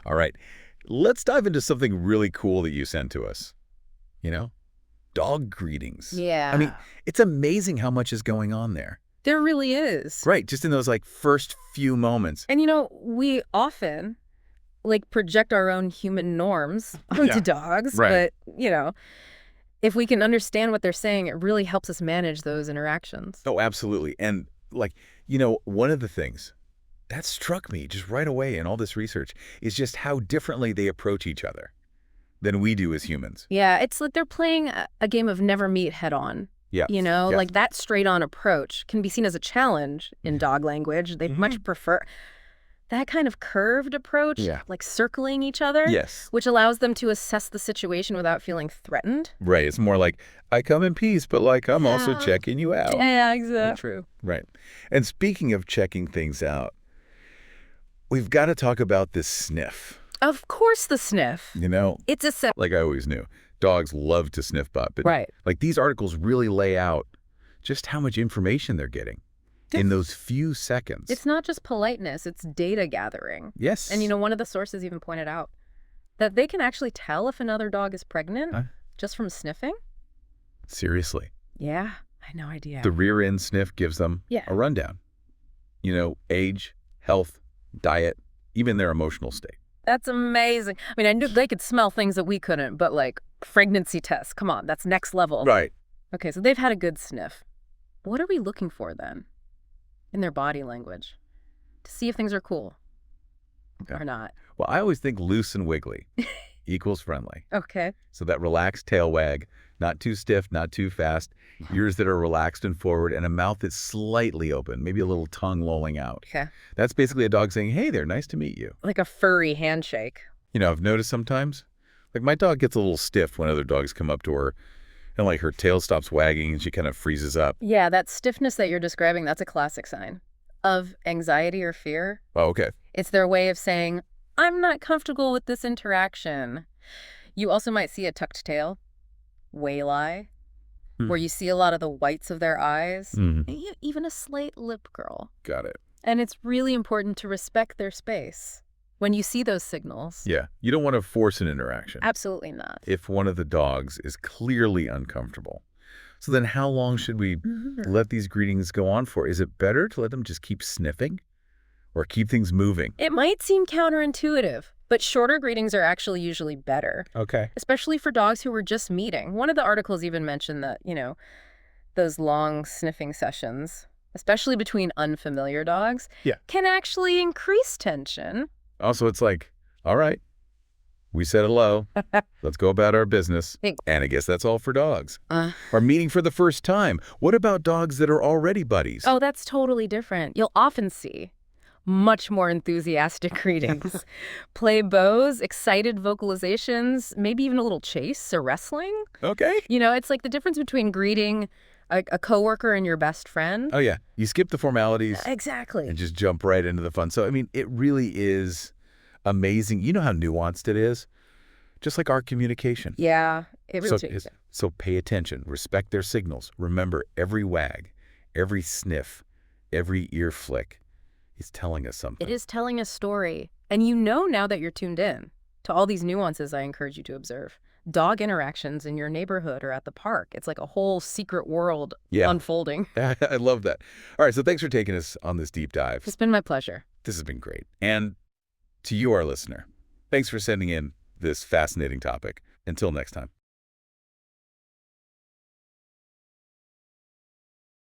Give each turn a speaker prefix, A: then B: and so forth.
A: All right. Let's dive into something really cool that you sent to us. Dog greetings.
B: Yeah.
A: I mean, it's amazing how much is going on there.
B: There really is.
A: Right. Just in those first few moments.
B: And we often project our own human norms onto dogs.
A: Right.
B: But, if we can understand what they're saying, it really helps us manage those interactions.
A: Oh, absolutely. And one of the things that struck me just right away in all this research is just how differently they approach each other than we do as humans.
B: Yeah, it's like they're playing a game of never meet head on.
A: Yeah.
B: Like that straight on approach can be seen as a challenge in dog language. They much prefer that kind of curved approach, like circling each other, which allows them to assess the situation without feeling threatened.
A: Right. It's more like, I come in peace, but I'm also checking you out.
B: Yeah, exactly. True.
A: Right. And speaking of checking things out, we've got to talk about this sniff.
B: Of course the sniff.
A: It's like I always knew. Dogs love to sniff butt. But these articles really lay out just how much information they're getting in those few seconds.
B: It's not just politeness, it's data gathering.
A: Yes.
B: And one of the sources even pointed out that they can actually tell if another dog is pregnant just from sniffing.
A: Seriously?
B: Yeah, I had no idea.
A: The rear end sniff gives them a rundown. Age, health, diet, even their emotional state.
B: That's amazing. I mean, I knew they could smell things that we couldn't, but pregnancy tests, come on, that's next level.
A: Right.
B: Okay, so they've had a good sniff. What are we looking for then in their body language to see if things are cool or not?
A: Well, I always think loose and wiggly equals friendly.
B: Okay.
A: So that relaxed tail wag, not too stiff, not too fast, ears that are relaxed and forward, and a mouth that's slightly open, maybe a little tongue lolling out.
B: Okay.
A: That's basically a dog saying, hey there, nice to meet you.
B: Like a furry handshake.
A: I've noticed sometimes, my dog gets a little stiff when other dogs come up to her, and her tail stops wagging and she kind of freezes up.
B: Yeah, that stiffness that you're describing, that's a classic sign of anxiety or fear.
A: Oh, okay.
B: It's their way of saying, I'm not comfortable with this interaction. You also might see a tucked tail, whale eye, where you see a lot of the whites of their eyes, and even a slight lip curl.
A: Got it.
B: And it's really important to respect their space when you see those signals.
A: Yeah, you don't want to force an interaction.
B: Absolutely not.
A: If one of the dogs is clearly uncomfortable. So then how long should we let these greetings go on for? Is it better to let them just keep sniffing or keep things moving?
B: It might seem counterintuitive, but shorter greetings are actually usually better.
A: Okay.
B: Especially for dogs who were just meeting. One of the articles even mentioned that, those long sniffing sessions, especially between unfamiliar dogs, can actually increase tension.
A: Also, it's all right, we said hello. Let's go about our business. And I guess that's all for dogs. Or meeting for the first time. What about dogs that are already buddies?
B: Oh, that's totally different. You'll often see much more enthusiastic greetings. Play bows, excited vocalizations, maybe even a little chase or wrestling.
A: Okay.
B: It's like the difference between greeting a coworker and your best friend.
A: Oh, yeah. You skip the formalities.
B: Exactly.
A: And just jump right into the fun. So, it really is amazing. You know how nuanced it is? Just like our communication.
B: Yeah, it really changes.
A: So pay attention. Respect their signals. Remember, every wag, every sniff, every ear flick is telling us something.
B: It is telling a story. And now that you're tuned in to all these nuances I encourage you to observe. Dog interactions in your neighborhood or at the park. It's like a whole secret world unfolding.
A: I love that. All right, so thanks for taking us on this deep dive.
B: It's been my pleasure.
A: This has been great. And to you, our listener, thanks for sending in this fascinating topic. Until next time.